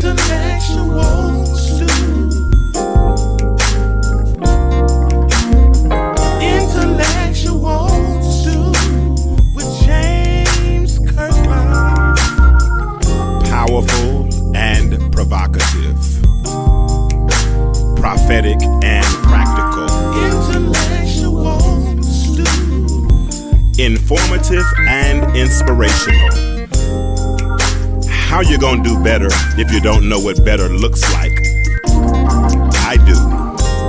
Intellectual stew. Intellectual stew with James Kirkland. Powerful and provocative, prophetic and practical, Intellectual stew. informative and inspirational. How you gonna do better if you don't know what better looks like? I do.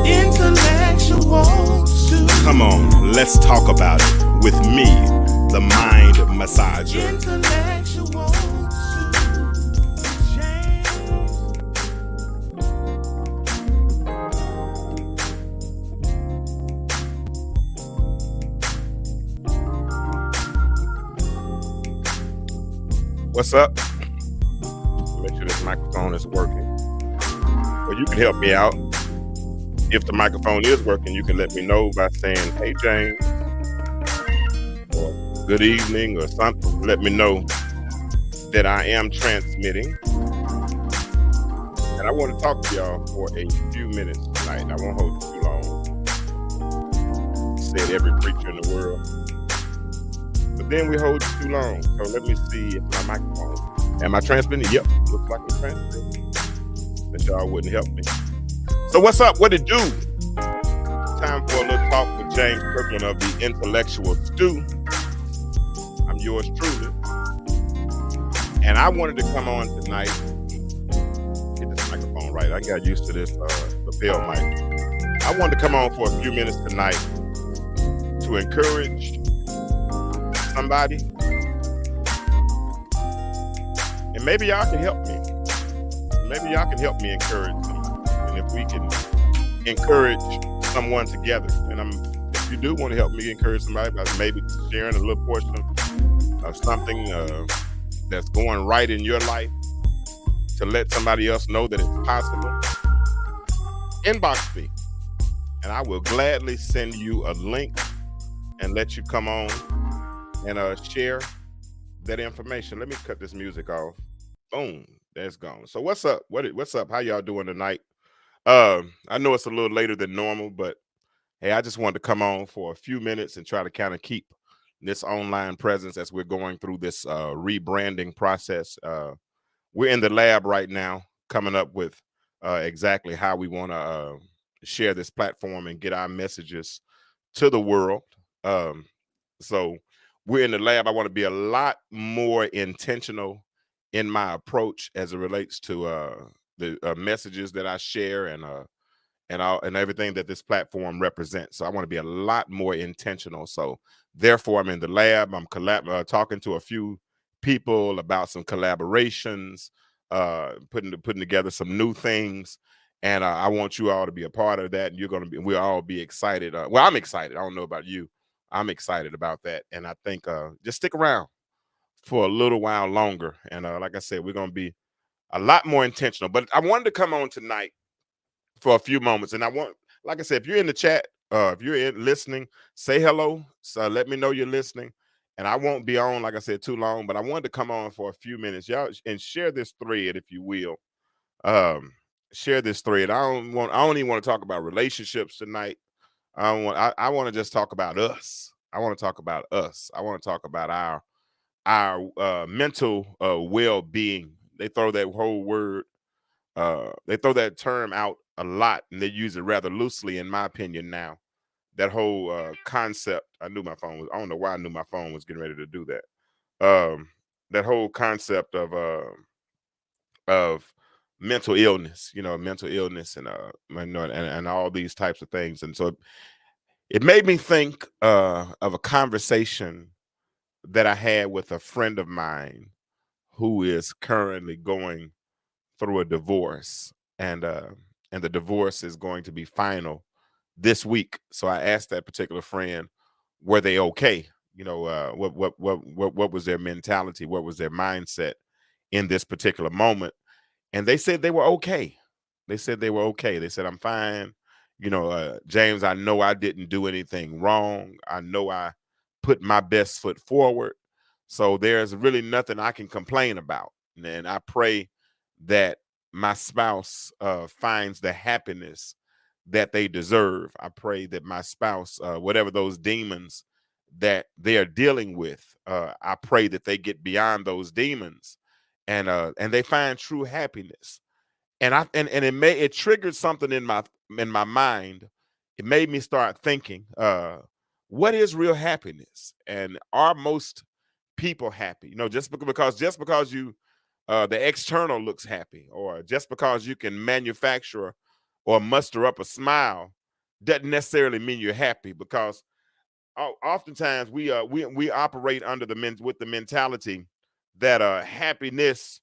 Intellectual stew. Come on, let's talk about it with me, the mind massager. Intellectual stew with James. What's up? Make sure this microphone is working. Well, you can help me out. If the microphone is working, you can let me know by saying, "Hey, James," or "Good evening," or something. Let me know that I am transmitting. And I want to talk to y'all for a few minutes tonight. I won't hold you too long. Said every preacher in the world. But then we hold you too long. So let me see if my microphone. Am I transmitting? Yep. Looks like I'm transmitting. That y'all wouldn't help me. So what's up? What it do? Time for a little talk with James Kirkland of the Intellectual Stew. I'm yours truly. And I wanted to come on tonight. Get this microphone right. I got used to this lapel mic. I wanted to come on for a few minutes tonight to encourage somebody. And maybe y'all can help me. Maybe y'all can help me encourage them. And if we can encourage someone together, and if you do want to help me encourage somebody by maybe sharing a little portion of something that's going right in your life to let somebody else know that it's possible, inbox me. And I will gladly send you a link and let you come on and share that information. Let me cut this music off. Boom, that's gone. So what's up? What's up? How y'all doing tonight? I know it's a little later than normal, but hey, I just wanted to come on for a few minutes and try to kind of keep this online presence as we're going through this rebranding process. We're in the lab right now, coming up with exactly how we want to share this platform and get our messages to the world. So we're in the lab. I want to be a lot more intentional in my approach as it relates to the messages that I share and everything that this platform represents. So I want to be a lot more intentional. So therefore, I'm in the lab. I'm talking to a few people about some collaborations, putting together some new things. And I want you all to be a part of that. And we'll all be excited. Well, I'm excited. I don't know about you. I'm excited about that. And I think just stick around for a little while longer. And like I said, we're going to be a lot more intentional. But I wanted to come on tonight for a few moments. And I want, like I said, if you're in the chat, if you're listening, say hello. So let me know you're listening. And I won't be on, like I said, too long. But I wanted to come on for a few minutes. Y'all, and share this thread, if you will. Share this thread. I don't even want to talk about relationships tonight. I want to just talk about us. I want to talk about us. I want to talk about our mental well-being. They throw that whole word, they throw that term out a lot, and they use it rather loosely, in my opinion. Now, that whole concept. I don't know why I knew my phone was getting ready to do that. That whole concept of mental illness, mental illness and all these types of things. And so it made me think of a conversation that I had with a friend of mine who is currently going through a divorce, and the divorce is going to be final this week. So I asked that particular friend, were they okay? What was their mentality? What was their mindset in this particular moment? And they said they were okay. They said they were okay. They said, I'm fine. James, I know I didn't do anything wrong. I know I put my best foot forward. So there's really nothing I can complain about. And I pray that my spouse finds the happiness that they deserve. I pray that my spouse, whatever those demons that they are dealing with, I pray that they get beyond those demons and they find true happiness. And it triggered something in my mind. It made me start thinking, what is real happiness? And are most people happy? Just because you the external looks happy, or just because you can manufacture or muster up a smile, doesn't necessarily mean you're happy. Because oftentimes we operate under with the mentality that happiness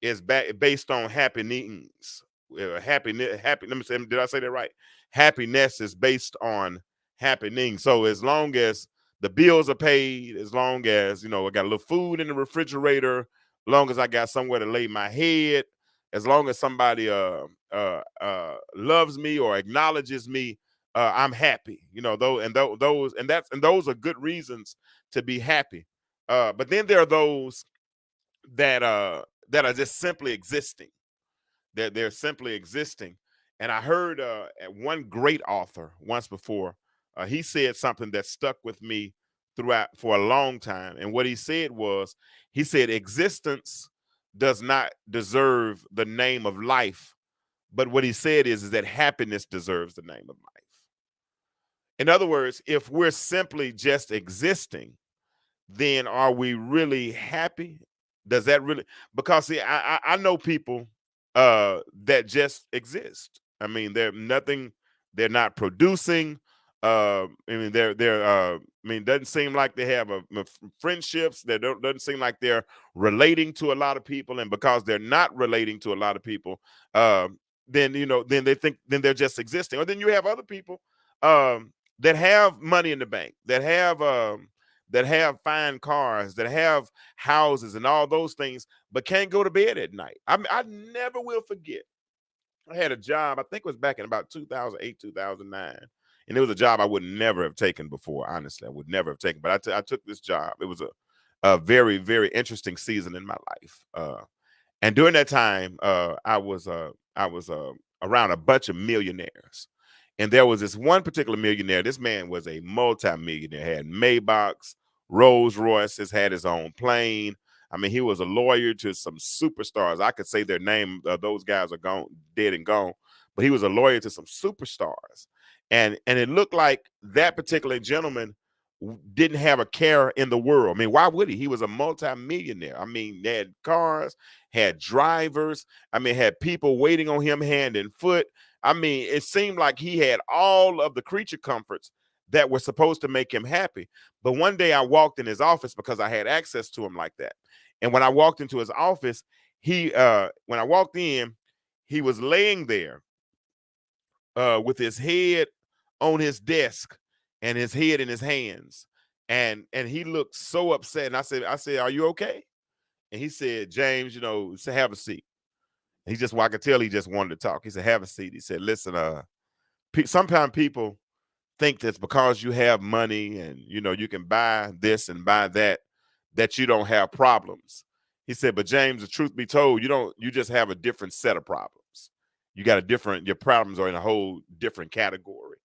is based on happenings. Happy. Let me say, did I say that right? Happiness is based on happening. So as long as the bills are paid, as long as I got a little food in the refrigerator, as long as I got somewhere to lay my head, as long as somebody loves me or acknowledges me, I'm happy. Those are good reasons to be happy. But then there are those that are just simply existing. They're simply existing. And I heard one great author once before. He said something that stuck with me throughout for a long time. And what he said was, he said, existence does not deserve the name of life. But what he said is that happiness deserves the name of life. In other words, if we're simply just existing, then are we really happy? Does that really? Because see, I know people that just exist. I mean, they're nothing. They're not producing. I mean, I mean, doesn't seem like they have friendships. They don't doesn't seem like they're relating to a lot of people. And because they're not relating to a lot of people, then then they think then they're just existing. Or then you have other people that have money in the bank, that have fine cars, that have houses and all those things, but can't go to bed at night. I never will forget. I had a job, I think it was back in about 2008, 2009. And it was a job I would never have taken before. Honestly, I would never have taken, but I took this job. It was a very, very interesting season in my life. And during that time, I was around a bunch of millionaires. And there was this one particular millionaire. This man was a multi-millionaire, had Maybachs, Rolls Royces, had his own plane. I mean, he was a lawyer to some superstars. I could say their name. Those guys are gone, dead and gone. But he was a lawyer to some superstars. And it looked like that particular gentleman didn't have a care in the world. I mean, why would he? He was a multi-millionaire. I mean, they had cars, had drivers. I mean, had people waiting on him hand and foot. I mean, it seemed like he had all of the creature comforts that were supposed to make him happy. But one day I walked in his office because I had access to him like that. And when I walked into his office, when I walked in, he was laying there with his head on his desk and his head in his hands. And he looked so upset. And I said, "Are you okay?" And he said, "James, have a seat." I could tell he just wanted to talk. He said, "Have a seat." He said, "Listen, sometimes people think that's because you have money and you can buy this and buy that, that you don't have problems." He said, "But James, the truth be told, you just have a different set of problems. Your problems are in a whole different category."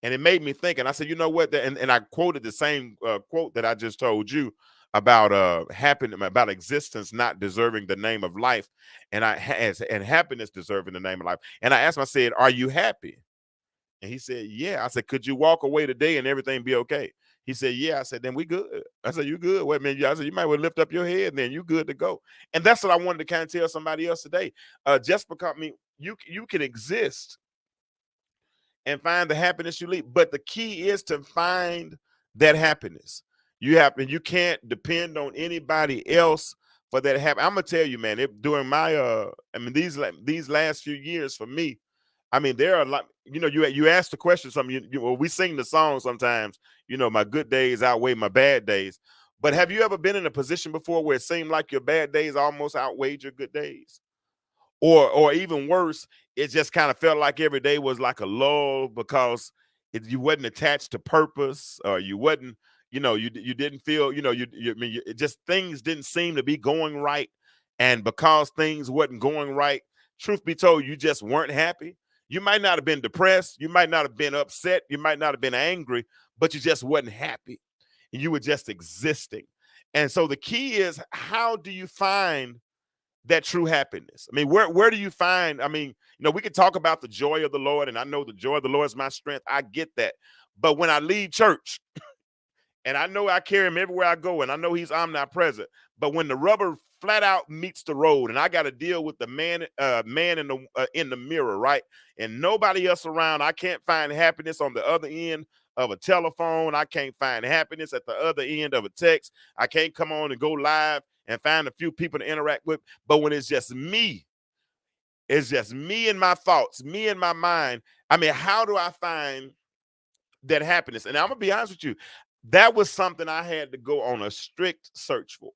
And it made me think, and I said, "You know what?" And I quoted the same quote that I just told you about about existence not deserving the name of life, and happiness deserving the name of life. And I asked him, I said, "Are you happy?" And he said, "Yeah." I said, "Could you walk away today and everything be okay?" He said, "Yeah." I said, "Then we good." I said, "You good?" Wait a minute. I said, "You might well lift up your head and then you good to go." And that's what I wanted to kind of tell somebody else today. Just because, I mean, you can exist and find the happiness you lead. But the key is to find that happiness. You can't depend on anybody else for that happen. I'm gonna tell you, man, during my I mean, these last few years for me, I mean, there are a lot, you ask the question, well, we sing the song sometimes, my good days outweigh my bad days. But have you ever been in a position before where it seemed like your bad days almost outweighed your good days? Or even worse, it just kind of felt like every day was like a lull because you wasn't attached to purpose, or you wasn't, you didn't feel, I mean, it just things didn't seem to be going right, and because things wasn't going right, truth be told, you just weren't happy. You might not have been depressed. You might not have been upset. You might not have been angry, but you just wasn't happy. You were just existing. And so the key is, how do you find that true happiness? I mean, where do you find? I mean, we can talk about the joy of the Lord, and I know the joy of the Lord is my strength. I get that. But when I leave church, and I know I carry him everywhere I go, and I know he's omnipresent. But when the rubber flat out meets the road, and I got to deal with the man in the mirror, right? And nobody else around, I can't find happiness on the other end of a telephone. I can't find happiness at the other end of a text. I can't come on and go live and find a few people to interact with. But when it's just me and my thoughts, me and my mind. I mean, how do I find that happiness? And I'm gonna be honest with you, that was something I had to go on a strict search for,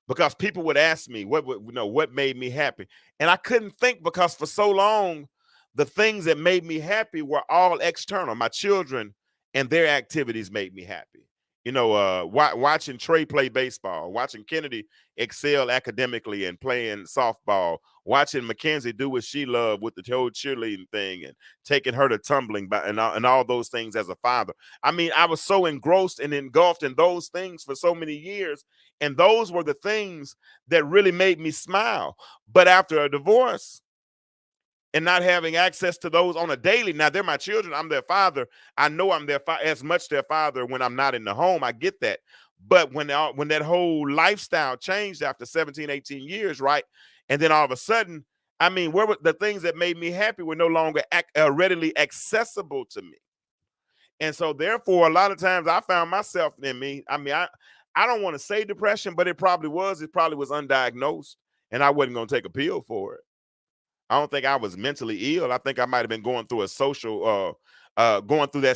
because people would ask me what made me happy, and I couldn't think, because for so long the things that made me happy were all external. My children and their activities made me happy. Watching Trey play baseball, watching Kennedy excel academically and playing softball, watching Mackenzie do what she loved with the whole cheerleading thing, and taking her to tumbling and all those things as a father. I mean, I was so engrossed and engulfed in those things for so many years, and those were the things that really made me smile. But after a divorce, and not having access to those on a daily. Now, they're my children. I'm their father. I know I'm as much their father when I'm not in the home. I get that. But when that whole lifestyle changed after 17, 18 years, right? And then all of a sudden, I mean, where were the things that made me happy were no longer readily accessible to me. And so therefore, a lot of times I found myself I don't want to say depression, but it probably was undiagnosed, and I wasn't going to take a pill for it. I don't think I was mentally ill. I think I might have been going through going through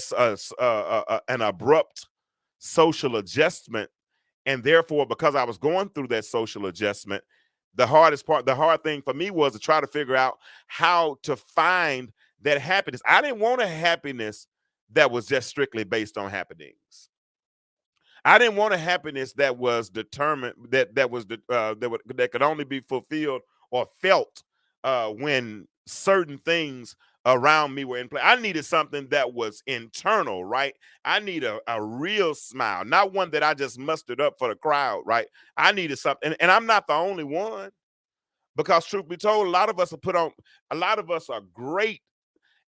an abrupt social adjustment. And therefore, because I was going through that social adjustment, the hard thing for me was to try to figure out how to find that happiness. I didn't want a happiness that was just strictly based on happenings. I didn't want a happiness that was determined, that could only be fulfilled or felt when certain things around me were in play. I needed something that was internal, right? I need a real smile, not one that I just mustered up for the crowd, right? I needed something, and I'm not the only one, because truth be told, a lot of us are great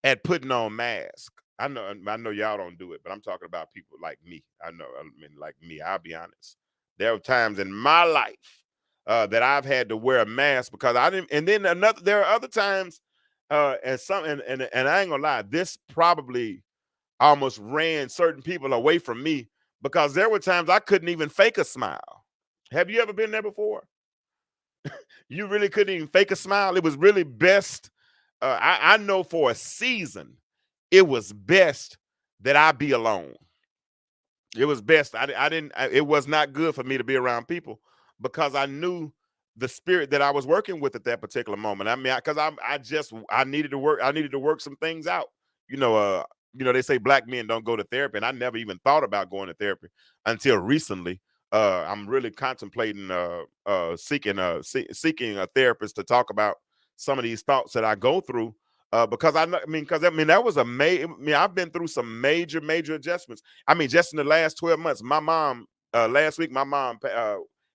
at putting on masks. I know y'all don't do it, but I'm talking about people like me. I mean, like me, I'll be honest. There are times in my life that I've had to wear a mask because I didn't. And then there are other times, and I ain't gonna lie, this probably almost ran certain people away from me, because there were times I couldn't even fake a smile. Have you ever been there before? You really couldn't even fake a smile. It was really best. I know for a season, it was best that I be alone. It was best. It was not good for me to be around people, because I knew the spirit that I was working with at that particular moment. I mean, because I needed to work. I needed to work some things out. You know, uh, they say black men don't go to therapy, and I never even thought about going to therapy until recently. I'm really contemplating seeking a therapist to talk about some of these thoughts that I go through, because that was I've been through some major adjustments. I mean, just in the last 12 months, my mom, last week, my mom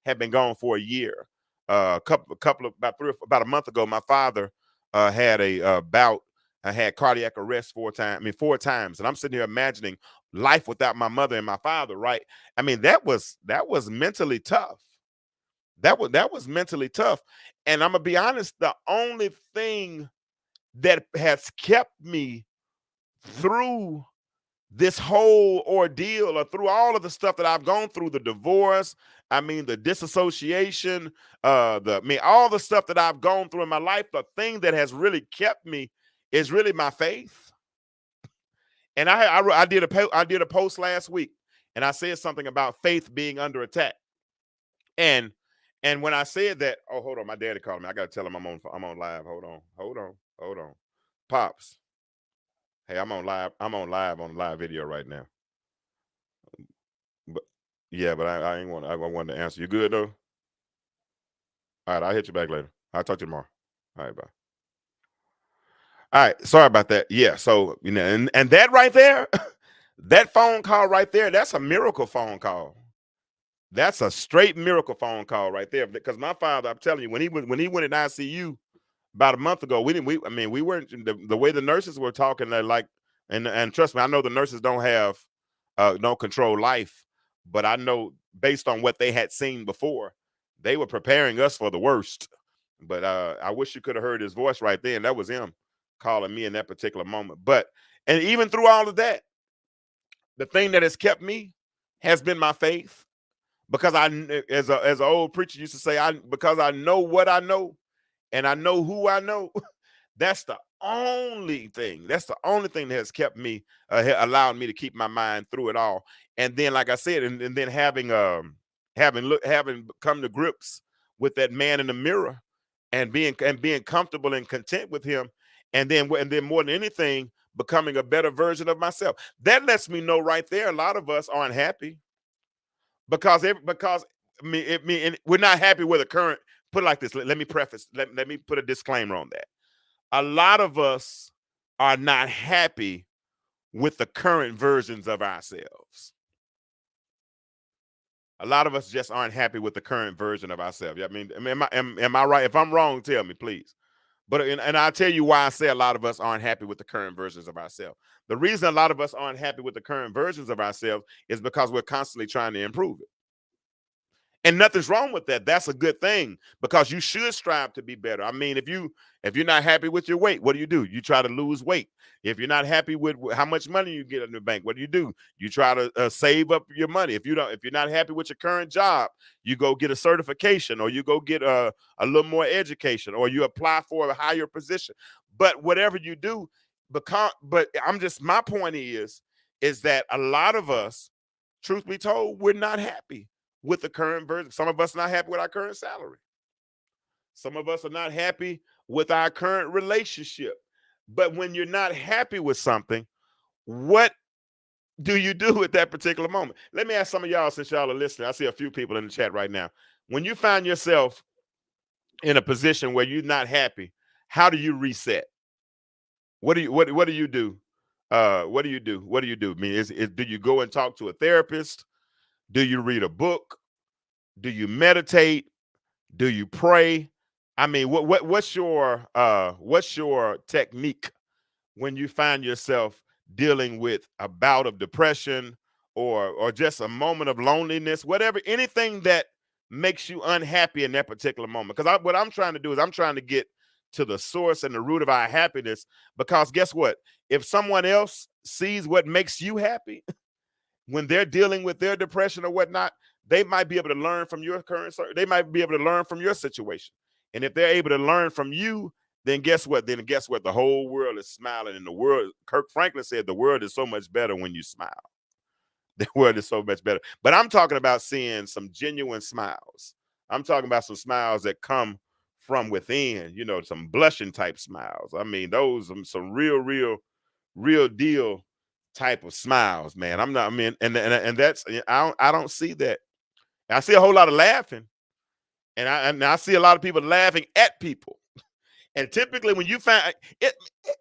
had been gone for a year. About a month ago, my father had a bout. I had cardiac arrest 4 times, and I'm sitting here imagining life without my mother and my father. Right? I mean, that was mentally tough. That was mentally tough. And I'm gonna be honest, the only thing that has kept me through this whole ordeal, or through all of the stuff that I've gone through, the divorce, I mean, the disassociation, all the stuff that I've gone through in my life, the thing that has really kept me is really my faith. And I did a post last week, and I said something about faith being under attack. And when I said that, oh, hold on, my daddy called me. I gotta tell him I'm on live. Hold on. Pops. Hey, I'm on live. I'm on live video right now. But yeah, but I ain't want. I wanted to answer. You good though? All right, I'll hit you back later. I'll talk to you tomorrow. All right, bye. All right, sorry about that. Yeah, so and that right there, that phone call right there, that's a miracle phone call. That's a straight miracle phone call right there. Because my father, I'm telling you, when he went in ICU about a month ago, we didn't we I mean, we weren't the way the nurses were talking, they're like, and trust me, I know the nurses don't control life, but I know based on what they had seen before, they were preparing us for the worst. But I wish you could have heard his voice right then. That was him calling me in that particular moment. But and even through all of that, the thing that has kept me has been my faith. Because as an old preacher used to say, because I know what I know and I know who I know. That's the only thing. That's the only thing that has kept me, allowed me to keep my mind through it all. And then, like I said, and then having come to grips with that man in the mirror, and being comfortable and content with him, and then more than anything, becoming a better version of myself. That lets me know right there. A lot of us aren't happy because and we're not happy with the current. Put it like this. Let me preface. Let me put a disclaimer on that. A lot of us are not happy with the current versions of ourselves. A lot of us just aren't happy with the current version of ourselves. Am I right? If I'm wrong, tell me, please. But and I'll tell you why I say a lot of us aren't happy with the current versions of ourselves. The reason a lot of us aren't happy with the current versions of ourselves is because we're constantly trying to improve it. And nothing's wrong with that. That's a good thing because you should strive to be better. I mean, if you're not happy with your weight, what do? You try to lose weight. If you're not happy with how much money you get in the bank, what do? You try to save up your money. If you're not happy with your current job, you go get a certification, or you go get a little more education, or you apply for a higher position. But whatever you do, but my point is that a lot of us, truth be told, we're not happy with the current version. Some of us are not happy with our current salary. Some of us are not happy with our current relationship. But when you're not happy with something, what do you do at that particular moment? Let me ask some of y'all, since y'all are listening. I see a few people in the chat right now. When you find yourself in a position where you're not happy, how do you reset? What do you do? What do you do? What do you do? I mean, do you go and talk to a therapist? Do you read a book? Do you meditate? Do you pray? I mean, what's your technique when you find yourself dealing with a bout of depression, or just a moment of loneliness, whatever, anything that makes you unhappy in that particular moment? Because what I'm trying to do is I'm trying to get to the source and the root of our happiness. Because guess what? If someone else sees what makes you happy, when they're dealing with their depression or whatnot, they might be able to learn from your they might be able to learn from your situation. And if they're able to learn from you, then guess what? The whole world is smiling. And the world, Kirk Franklin said, the world is so much better when you smile. The world is so much better. But I'm talking about seeing some genuine smiles. I'm talking about some smiles that come from within, some blushing type smiles. I mean, those are some real deal type of smiles, man. I'm not, I mean, and that's, I don't see that. I see a whole lot of laughing, and I see a lot of people laughing at people. And typically, when you find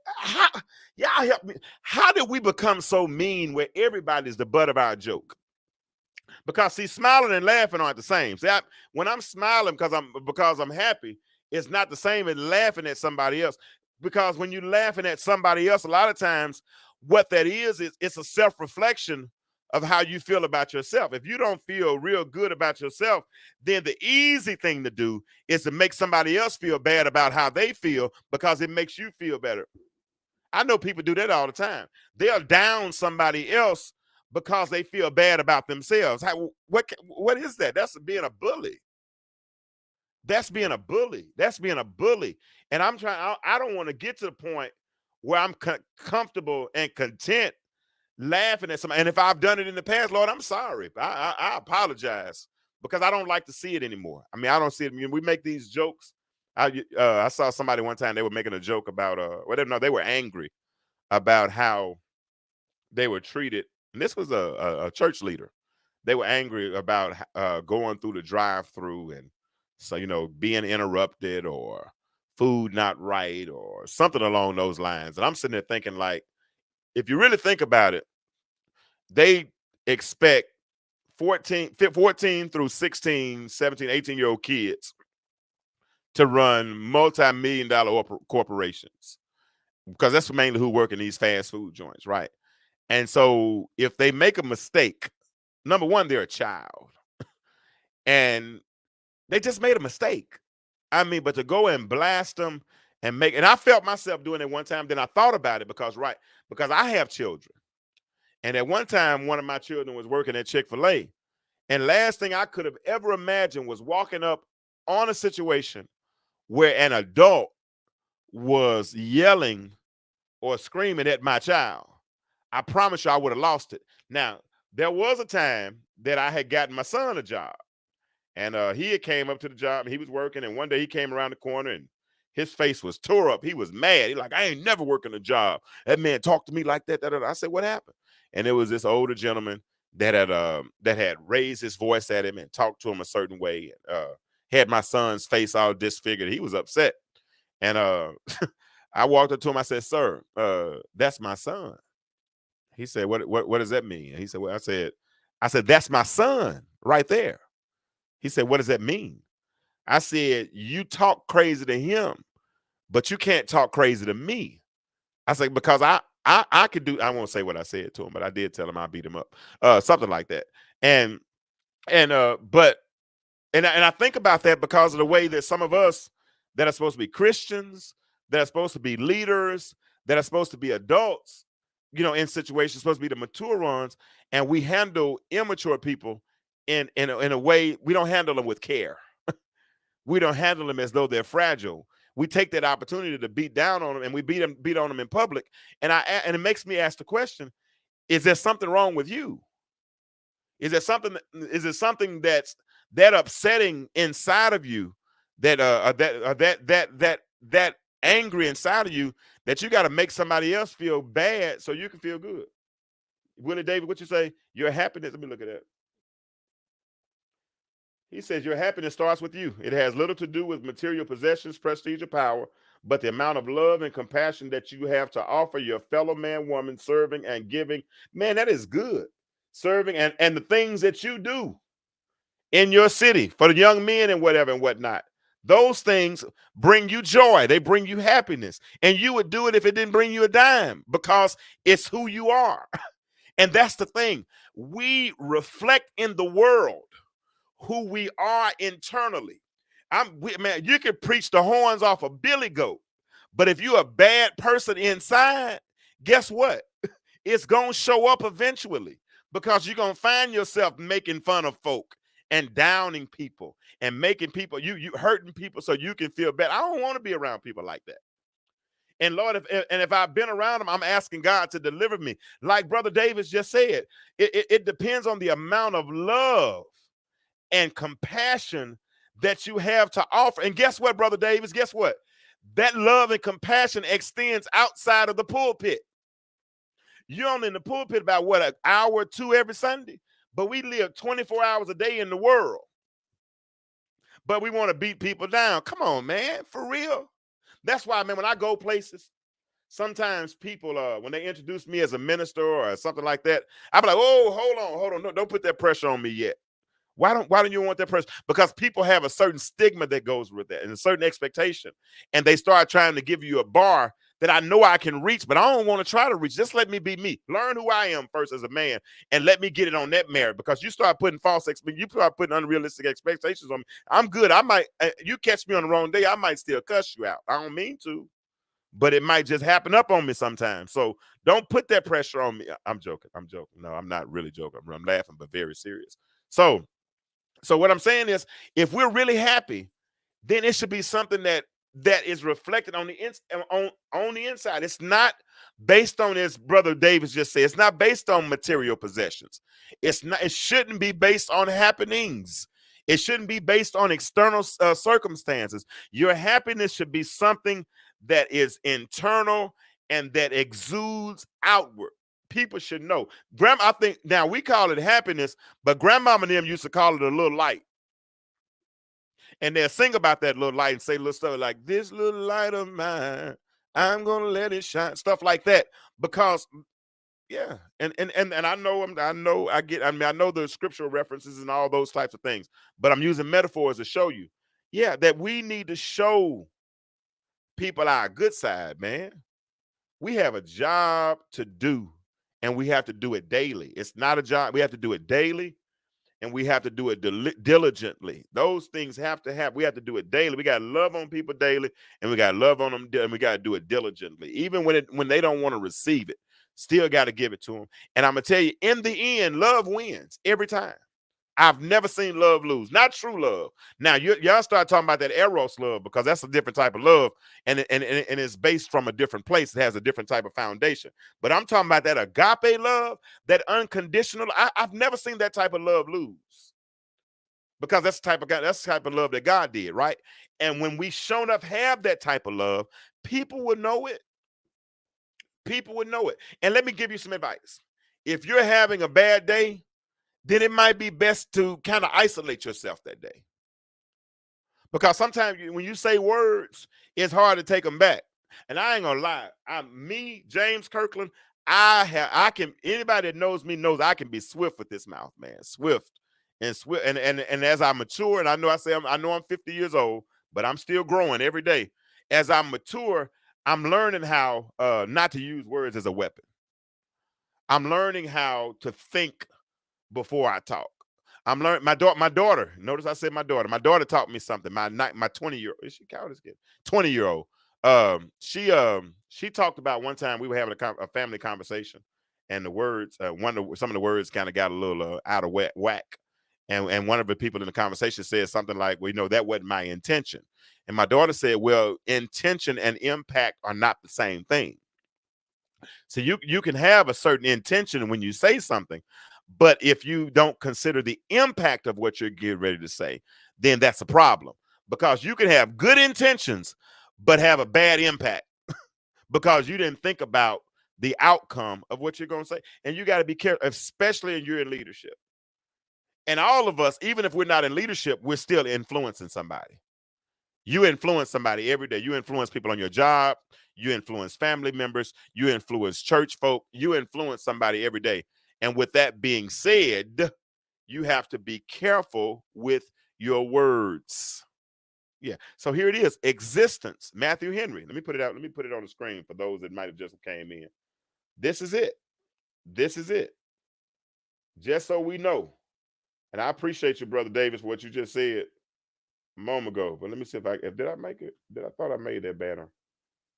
how, y'all help me. How did we become so mean where everybody's the butt of our joke? Because see, smiling and laughing aren't the same. See, when I'm smiling because I'm happy, it's not the same as laughing at somebody else. Because when you're laughing at somebody else, a lot of times what that is it's a self-reflection of how you feel about yourself. If you don't feel real good about yourself, then the easy thing to do is to make somebody else feel bad about how they feel, because it makes you feel better. I know people do that all the time. They'll down somebody else because they feel bad about themselves. What is that? That's being a bully. That's being a bully. That's being a bully. And I don't want to get to the point where I'm comfortable and content laughing at somebody. And if I've done it in the past, Lord, I'm sorry. I apologize, because I don't like to see it anymore. I mean, I don't see it. I mean, we make these jokes. I saw somebody one time, they were making a joke about whatever. No, they were angry about how they were treated. And this was a church leader. They were angry about going through the drive-through, and so being interrupted, or food not right or something along those lines. And I'm sitting there thinking, like, if you really think about it, they expect 14 through 16, 17, 18-year-old kids to run multi-million dollar corporations because that's mainly who work in these fast food joints, right? And so if they make a mistake, number one, they're a child and they just made a mistake. I mean, but to go and blast them and make, and I felt myself doing it one time, then I thought about it because, right, because I have children. And at one time, one of my children was working at Chick-fil-A. And last thing I could have ever imagined was walking up on a situation where an adult was yelling or screaming at my child. I promise you I would have lost it. Now, there was a time that I had gotten my son a job. And he had came up to the job and he was working. And one day he came around the corner and his face was tore up. He was mad. He like, I ain't never working a job. That man talked to me like that. I said, what happened? And it was this older gentleman that had raised his voice at him and talked to him a certain way. Had my son's face all disfigured. He was upset. And I walked up to him. I said, sir, that's my son. He said, what does that mean? And he said, well, I said, that's my son right there. He said, what does that mean? I said, you talk crazy to him, but you can't talk crazy to me. I said, because I could do, I won't say what I said to him, but I did tell him I beat him up. Something like that. And I think about that because of the way that some of us that are supposed to be Christians, that are supposed to be leaders, that are supposed to be adults, in situations, supposed to be the mature ones, and we handle immature people in a way, we don't handle them with care. We don't handle them as though they're fragile. We take that opportunity to beat down on them, and we beat on them in public. And it makes me ask the question: is there something wrong with you? Is it something that's that upsetting inside of you, that angry inside of you, that you got to make somebody else feel bad so you can feel good? Willie David, what you say? Your happiness. Let me look at that. He says your happiness starts with you. It has little to do with material possessions, prestige, or power, but the amount of love and compassion that you have to offer your fellow man, woman, serving and giving. Man, that is good. Serving and the things that you do in your city for the young men and whatever and whatnot. Those things bring you joy. They bring you happiness. And you would do it if it didn't bring you a dime, because it's who you are. And that's the thing. We reflect in the world who we are internally. Man, you can preach the horns off a billy goat, but if you're a bad person inside, guess what? It's going to show up eventually, because you're going to find yourself making fun of folk and downing people and making people, you hurting people so you can feel bad. I don't want to be around people like that. And Lord, if I've been around them, I'm asking God to deliver me. Like Brother Davis just said, it depends on the amount of love and compassion that you have to offer. And guess what, Brother Davis? Guess what? That love and compassion extends outside of the pulpit. You're only in the pulpit about what, an hour or two every Sunday? But we live 24 hours a day in the world. But we want to beat people down. Come on, man, for real. That's why, man, when I go places, sometimes people, when they introduce me as a minister or something like that, I'm like, oh, hold on. No, don't put that pressure on me yet. Why don't you want that pressure? Because people have a certain stigma that goes with that and a certain expectation. And they start trying to give you a bar that I know I can reach, but I don't want to try to reach. Just let me be me. Learn who I am first as a man, and let me get it on that merit. Because you start putting you start putting unrealistic expectations on me. I'm good. I might, you catch me on the wrong day, I might still cuss you out. I don't mean to, but it might just happen up on me sometimes. So don't put that pressure on me. I'm joking. No, I'm not really joking. I'm laughing, but very serious. So what I'm saying is, if we're really happy, then it should be something that is reflected on the inside. It's not based on, as Brother Davis just said, it's not based on material possessions. It shouldn't be based on happenings. It shouldn't be based on external circumstances. Your happiness should be something that is internal and that exudes outward. People should know. I think now we call it happiness, but grandmama and them used to call it a little light. And they'll sing about that little light and say little stuff like, this little light of mine, I'm gonna let it shine, stuff like that. Because yeah, and I know I know the scriptural references and all those types of things, but I'm using metaphors to show you, yeah, that we need to show people our good side, man. We have a job to do, and we have to do it daily. It's not a job. We have to do it daily, and we have to do it diligently. Those things have to happen. We have to do it daily. We got to love on people daily, and we got to love on them, and we got to do it diligently, even when they don't want to receive it. Still got to give it to them. And I'm gonna tell you, in the end, love wins every time. I've never seen love lose, not true love. Now y'all start talking about that eros love, because that's a different type of love, and it's based from a different place. It has a different type of foundation. But I'm talking about that agape love, that unconditional. I've never seen that type of love lose, because that's the type of God, that's the type of love that God did, right? And when we shown up have that type of love, people will know it. People would know it. And let me give you some advice. If you're having a bad day, then it might be best to kind of isolate yourself that day. Because sometimes when you say words, it's hard to take them back. And I ain't gonna lie, James Kirkland, anybody that knows me knows I can be swift with this mouth, man. Swift. And as I mature, and I know I'm 50 years old, but I'm still growing every day. As I mature, I'm learning how not to use words as a weapon. I'm learning how to think before I talk. I'm learning. My daughter. Notice I said my daughter. My daughter taught me something. My 20-year-old. Is she count as kid? 20-year-old. She talked about one time we were having a family conversation, and the words, some of the words kind of got a little out of whack. And one of the people in the conversation said something like, well, that wasn't my intention. And my daughter said, well, intention and impact are not the same thing. So you can have a certain intention when you say something, but if you don't consider the impact of what you're getting ready to say, then that's a problem. Because you can have good intentions, but have a bad impact because you didn't think about the outcome of what you're going to say. And you got to be careful, especially if you're in leadership. And all of us, even if we're not in leadership, we're still influencing somebody. You influence somebody every day. You influence people on your job. You influence family members. You influence church folk. You influence somebody every day. And with that being said, you have to be careful with your words. Yeah. So here it is. Existence. Matthew Henry. Let me put it out. Let me put it on the screen for those that might have just came in. This is it. This is it. Just so we know. And I appreciate you, Brother Davis, for what you just said a moment ago. But let me see did I make it? I thought I made that banner.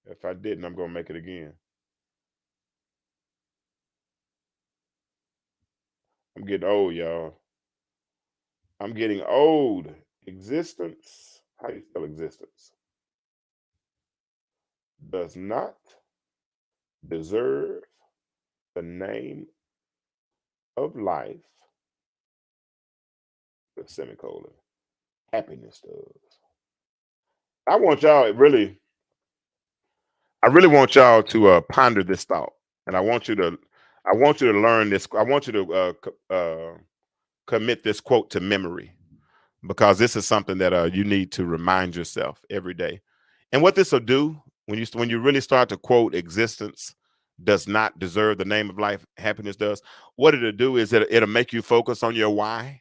If I didn't, I'm gonna make it again. I'm getting old, y'all. I'm getting old. Existence. How do you spell existence? Does not deserve the name of life. The semicolon. Happiness does. I really want y'all to ponder this thought, and I want you to learn this. I want you to commit this quote to memory, because this is something that you need to remind yourself every day. And what this will do when you really start to quote, existence does not deserve the name of life, happiness does. What it'll do is it'll make you focus on your why.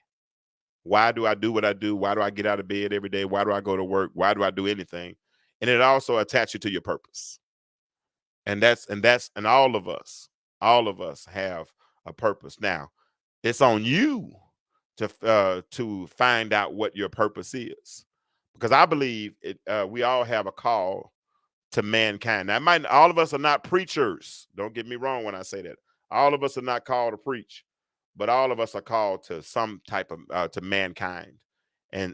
Why do I do what I do? Why do I get out of bed every day? Why do I go to work? Why do I do anything? And it also attach you to your purpose. And all of us have a purpose. Now, it's on you to find out what your purpose is, because I believe we all have a call to mankind. Now, all of us are not preachers. Don't get me wrong when I say that. All of us are not called to preach, but all of us are called to some type of to mankind. And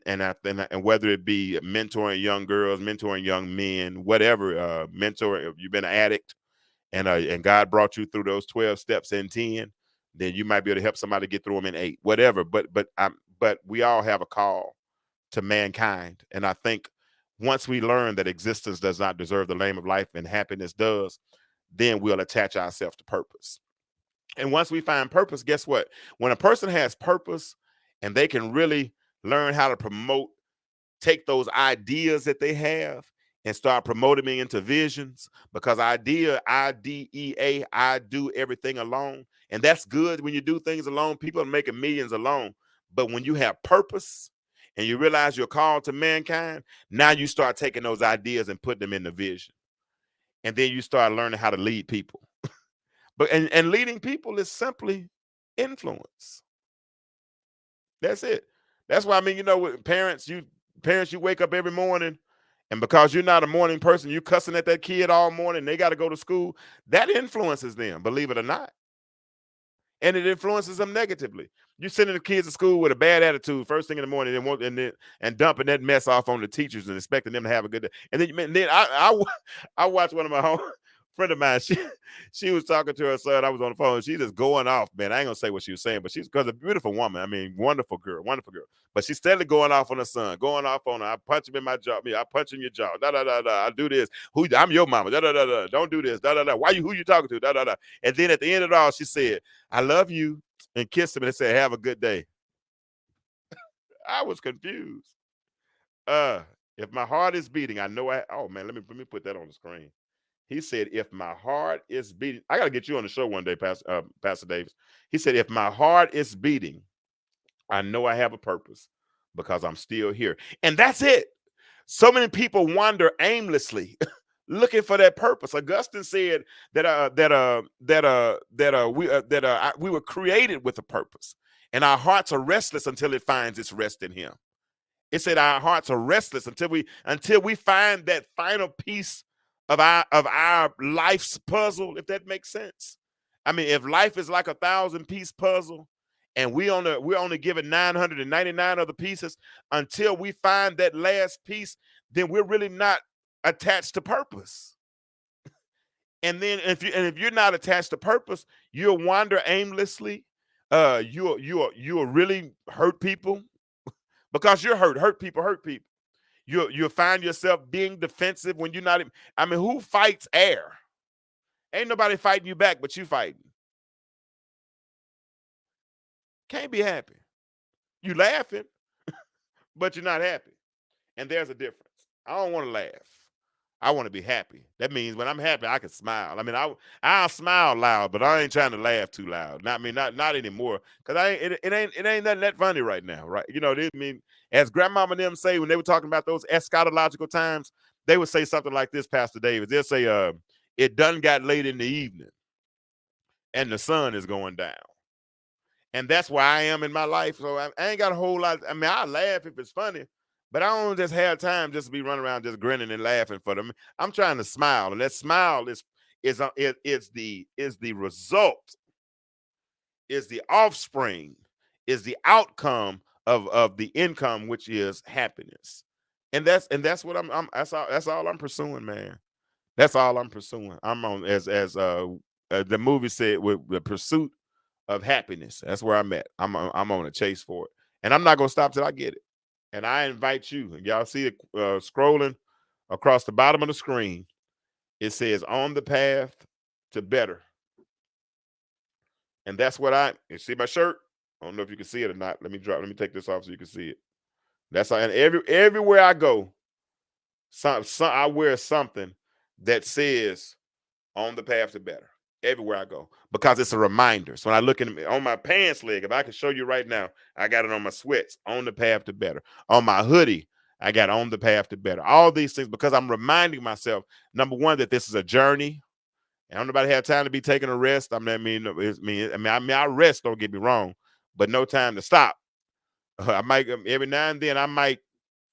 whether it be mentoring young girls, mentoring young men, whatever, mentor, if you've been an addict and God brought you through those 12 steps in 10, then you might be able to help somebody get through them in 8, whatever. But we all have a call to mankind. And I think once we learn that existence does not deserve the name of life and happiness does, then we'll attach ourselves to purpose. And once we find purpose, guess what? When a person has purpose and they can really learn how to promote take those ideas that they have and start promoting them into visions, because idea, IDEA, I do everything alone. And that's good when you do things alone. People are making millions alone. But when you have purpose and you realize you're called to mankind, now you start taking those ideas and putting them in the vision. And then you start learning how to lead people. But and leading people is simply influence. That's it. That's why, I mean, with parents, you wake up every morning, and because you're not a morning person, you cussing at that kid all morning. They got to go to school. That influences them, believe it or not, and it influences them negatively. You sending the kids to school with a bad attitude first thing in the morning, and dumping that mess off on the teachers and expecting them to have a good day. And then I watched one of my home friend of mine. She was talking to her son. I was on the phone. She just going off, man. I ain't gonna say what she was saying, but she's, because a beautiful woman. I mean, wonderful girl, wonderful girl. But she's steadily going off on her son, going off on her. I punch him in my jaw. Me, I punch in your jaw. Da da da da. I do this. I'm your mama. Da da da da. Don't do this. Da da da. Who you talking to? Da da da. And then at the end of it all, she said, "I love you," and kissed him and said, "Have a good day." I was confused. If my heart is beating, I know I. Oh man, let me put that on the screen. He said, "If my heart is beating," I got to get you on the show one day, Pastor Davis. He said, "If my heart is beating, I know I have a purpose because I'm still here." And that's it. So many people wander aimlessly looking for that purpose. Augustine said that we were created with a purpose, and our hearts are restless until it finds its rest in Him. It said our hearts are restless until we find that final piece of our life's puzzle, if that makes sense. I mean, if life is like 1,000-piece puzzle, and we're only given 999 other pieces, until we find that last piece, then we're really not attached to purpose. And then if you're not attached to purpose, you'll wander aimlessly. You'll really hurt people because you're hurt. Hurt people. You'll find yourself being defensive when you're not. I mean, who fights air? Ain't nobody fighting you back, but you fighting. Can't be happy. You laughing, but you're not happy. And there's a difference. I don't want to laugh. I want to be happy. That means when I'm happy, I can smile. I mean, I'll smile loud, but I ain't trying to laugh too loud. Not anymore. Because it ain't nothing that funny right now, right? I mean, as grandmama and them say when they were talking about those eschatological times, they would say something like this, Pastor Davis. They'll say, "It done got late in the evening, and the sun is going down." And that's where I am in my life. So I ain't got a whole lot. I mean, I laugh if it's funny, but I don't just have time just to be running around just grinning and laughing for them. I'm trying to smile, and that smile is the result, is the offspring, is the outcome of the income, which is happiness. And that's what that's all I'm pursuing, man. That's all I'm pursuing. I'm on, as the movie said, with the pursuit of happiness. That's where I'm at. I'm on a chase for it, and I'm not gonna stop till I get it. And I invite you. Y'all see it scrolling across the bottom of the screen. It says "On the Path to Better," and that's what you see my shirt. I don't know if you can see it or not. Let me take this off so you can see it. That's and everywhere I go, I wear something that says "On the Path to Better" everywhere I go, because it's a reminder. So when I look on my pants leg, if I can show you right now, I got it on my sweats, "On the Path to Better." On my hoodie, I got "On the Path to Better." All these things, because I'm reminding myself, number one, that this is a journey. And don't nobody have time to be taking a rest. I mean, I rest, don't get me wrong, but no time to stop. I might, every now and then I might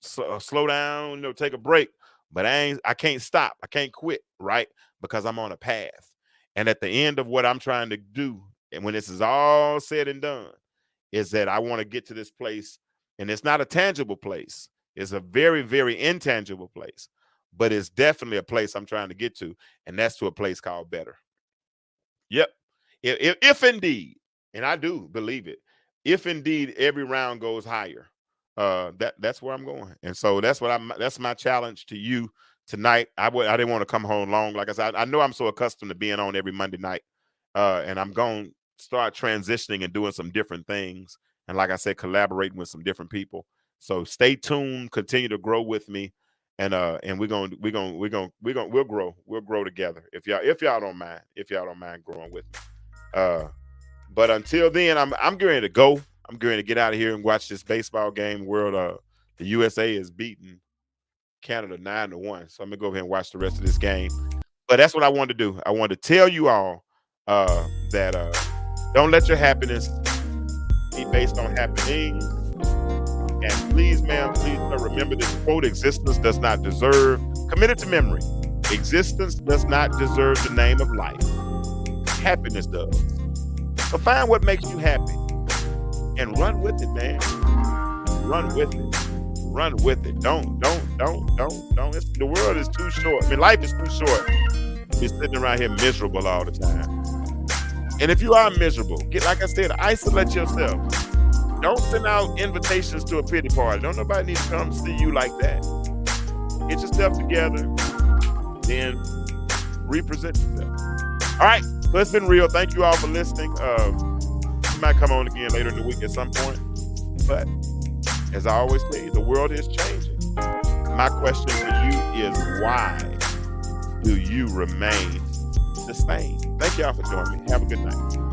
slow down, take a break, but I can't stop. I can't quit, right? Because I'm on a path. And at the end of what I'm trying to do, and when this is all said and done, is that I want to get to this place, and it's not a tangible place. It's a very, very intangible place, but it's definitely a place I'm trying to get to, and that's to a place called better. Yep. If indeed, and I do believe it, if indeed every round goes higher, that's where I'm going. And so that's my challenge to you tonight. I didn't want to come home long. Like I said, I know I'm so accustomed to being on every Monday night, and I'm going to start transitioning and doing some different things. And like I said, collaborating with some different people. So stay tuned, continue to grow with me, and we'll grow together if y'all don't mind, growing with me. Uh, but until then, I'm getting ready to go. I'm getting ready to get out of here and watch this baseball game. The USA is beating Canada 9-1. So I'm gonna go ahead and watch the rest of this game. But that's what I wanted to do. I wanted to tell you all that don't let your happiness be based on happenings. And please, ma'am, please sir, remember this quote: existence does not deserve, commit it to memory. Existence does not deserve the name of life. Happiness does. So find what makes you happy and run with it, man. Run with it. Run with it. Don't. The world is too short. I mean, life is too short to be sitting around here miserable all the time. And if you are miserable, like I said, isolate yourself. Don't send out invitations to a pity party. Don't nobody need to come see you like that. Get yourself together, then represent yourself. All right, so it's been real. Thank you all for listening. We might come on again later in the week at some point. But as I always say, the world is changing. My question for you is, why do you remain the same? Thank y'all for joining me. Have a good night.